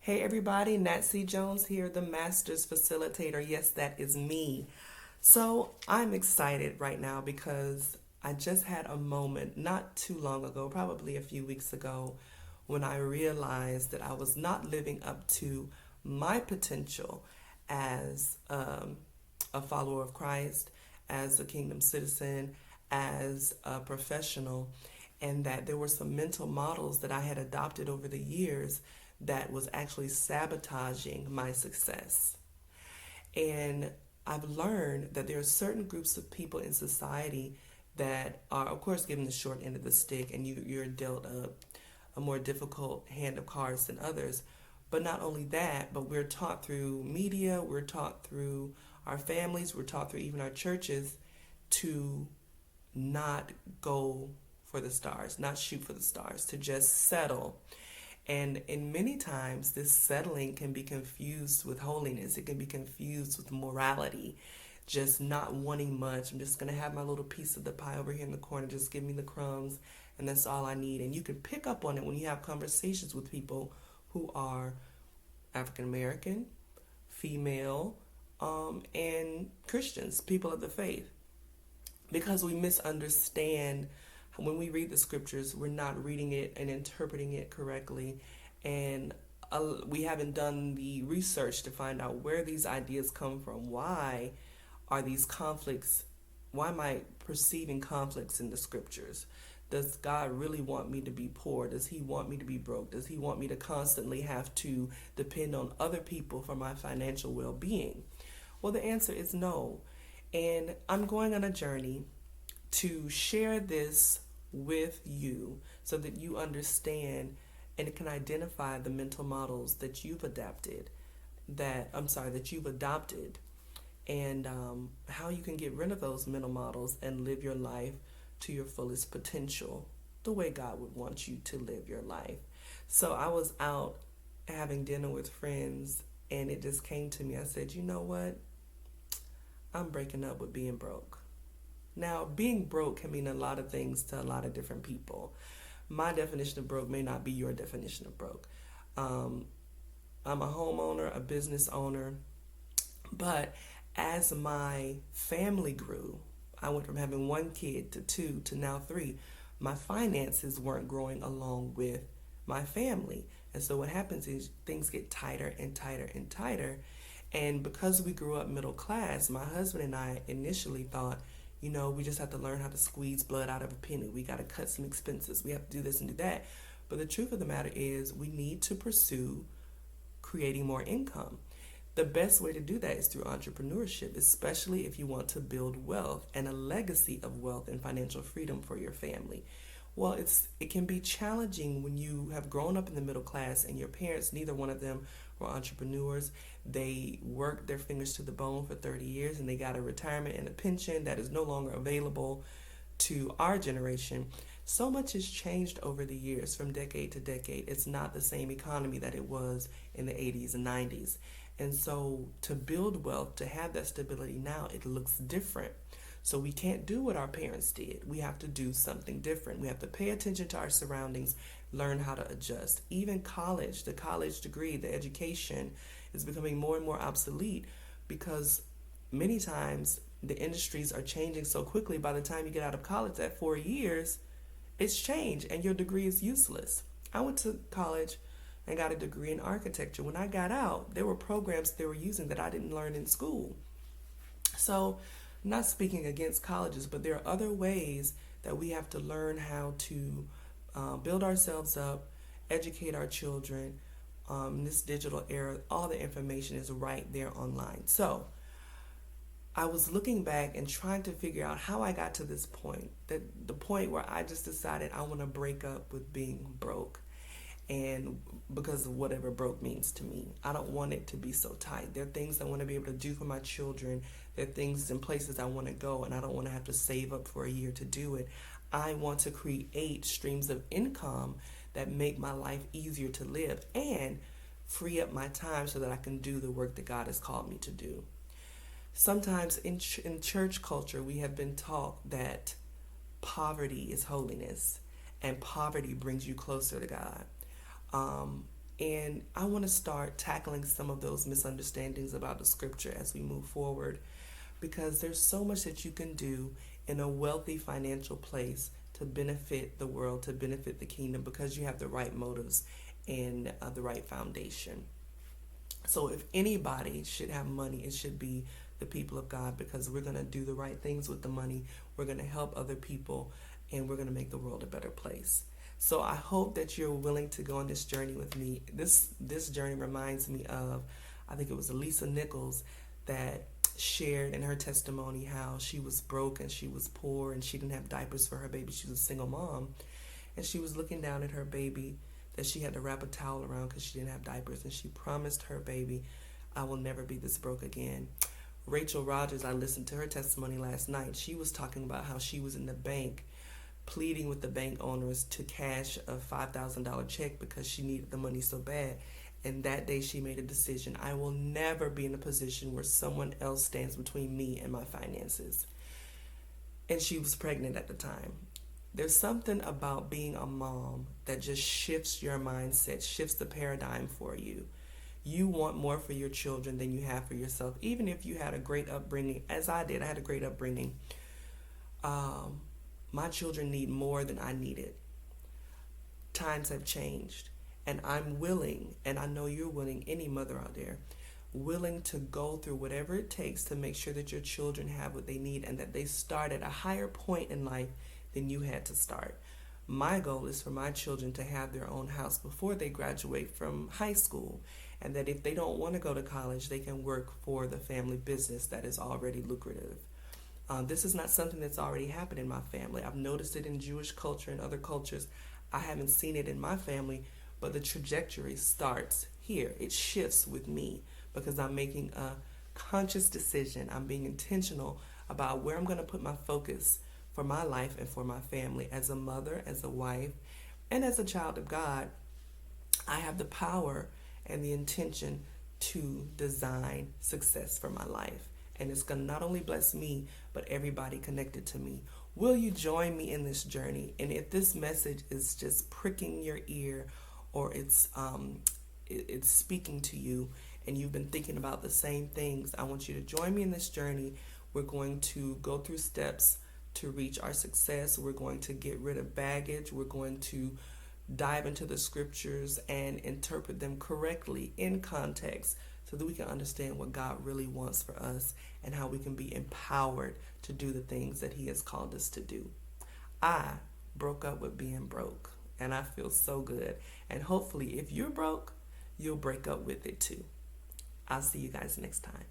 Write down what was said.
Hey everybody, Nat C Jones here, the Master's Facilitator. Yes, that is me. So I'm excited right now because I just had a moment not too long ago, probably a few weeks ago, when I realized that I was not living up to my potential as a follower of Christ, as a kingdom citizen, as a professional, and that there were some mental models that I had adopted over the years that was actually sabotaging my success. And I've learned that there are certain groups of people in society that are, of course, given the short end of the stick, and you're dealt a more difficult hand of cards than others. But not only that, but we're taught through media, we're taught through our families, we're taught through even our churches to not go for the stars, not shoot for the stars, to just settle. And many times, this settling can be confused with holiness. It can be confused with morality, just not wanting much. I'm just going to have my little piece of the pie over here in the corner. Just give me the crumbs, and that's all I need. And you can pick up on it when you have conversations with people who are African American, female, and Christians, people of the faith, because we misunderstand when we read the scriptures. We're not reading it and interpreting it correctly, and we haven't done the research to find out where these ideas come from. Why are these conflicts? Why am I perceiving conflicts in the scriptures? Does God really want me to be poor? Does he want me to be broke? Does he want me to constantly have to depend on other people for my financial well-being? Well, the answer is no. And I'm going on a journey to share this with you so that you understand and can identify the mental models that you've adapted, that you've adopted, and how you can get rid of those mental models and live your life to your fullest potential, the way God would want you to live your life. So I was out having dinner with friends, and it just came to me. I said, you know what? I'm breaking up with being broke. Now, being broke can mean a lot of things to a lot of different people. My definition of broke may not be your definition of broke. I'm a homeowner, a business owner, but as my family grew, I went from having one kid to two to now three. My finances weren't growing along with my family. And so what happens is things get tighter and tighter and tighter. And because we grew up middle class, my husband and I initially thought, we just have to learn how to squeeze blood out of a penny. We got to cut some expenses. We have to do this and do that. But the truth of the matter is we need to pursue creating more income. The best way to do that is through entrepreneurship, especially if you want to build wealth and a legacy of wealth and financial freedom for your family. Well, it can be challenging when you have grown up in the middle class and your parents, neither one of them were entrepreneurs. They worked their fingers to the bone for 30 years and they got a retirement and a pension that is no longer available to our generation. So much has changed over the years from decade to decade. It's not the same economy that it was in the 80s and 90s. And so to build wealth, to have that stability now, it looks different. So we can't do what our parents did. We have to do something different. We have to pay attention to our surroundings, learn how to adjust. Even college, the college degree, the education is becoming more and more obsolete because many times the industries are changing so quickly. By the time you get out of college at 4 years, it's changed and your degree is useless. I went to college and got a degree in architecture. When I got out, there were programs they were using that I didn't learn in school. So I'm not speaking against colleges, but there are other ways that we have to learn how to build ourselves up, educate our children. In this digital era, all the information is right there online. So I was looking back and trying to figure out how I got to this point, the point where I just decided I want to break up with being broke. And because of whatever broke means to me, I don't want it to be so tight. There are things I want to be able to do for my children. There are things and places I want to go, and I don't want to have to save up for a year to do it. I want to create streams of income that make my life easier to live and free up my time so that I can do the work that God has called me to do. Sometimes in church culture, we have been taught that poverty is holiness and poverty brings you closer to God. And I want to start tackling some of those misunderstandings about the scripture as we move forward, because there's so much that you can do in a wealthy financial place to benefit the world, to benefit the kingdom, because you have the right motives and the right foundation. So if anybody should have money, it should be the people of God, because we're going to do the right things with the money. We're going to help other people, and we're going to make the world a better place. So I hope that you're willing to go on this journey with me. This journey reminds me of, I think it was Elisa Nichols that shared in her testimony how she was broke and she was poor and she didn't have diapers for her baby. She was a single mom, and she was looking down at her baby that she had to wrap a towel around because she didn't have diapers, and she promised her baby, I will never be this broke again. Rachel Rogers, I listened to her testimony last night. She was talking about how she was in the bank pleading with the bank owners to cash a $5,000 check because she needed the money so bad. And that day she made a decision. I will never be in a position where someone else stands between me and my finances. And she was pregnant at the time. There's something about being a mom that just shifts your mindset, shifts the paradigm for you. You want more for your children than you have for yourself. Even if you had a great upbringing, as I did, I had a great upbringing. My children need more than I needed. Times have changed, and I'm willing, and I know you're willing, any mother out there, willing to go through whatever it takes to make sure that your children have what they need and that they start at a higher point in life than you had to start. My goal is for my children to have their own house before they graduate from high school, and that if they don't want to go to college, they can work for the family business that is already lucrative. This is not something that's already happened in my family. I've noticed it in Jewish culture and other cultures. I haven't seen it in my family, but the trajectory starts here. It shifts with me because I'm making a conscious decision. I'm being intentional about where I'm going to put my focus for my life and for my family. As a mother, as a wife, and as a child of God, I have the power and the intention to design success for my life. And it's going to not only bless me, but everybody connected to me. Will you join me in this journey? And if this message is just pricking your ear, or it's speaking to you, and you've been thinking about the same things, I want you to join me in this journey. We're going to go through steps to reach our success. We're going to get rid of baggage. We're going to dive into the scriptures and interpret them correctly in context, so that we can understand what God really wants for us and how we can be empowered to do the things that He has called us to do. I broke up with being broke, and I feel so good. And hopefully, if you're broke, you'll break up with it too. I'll see you guys next time.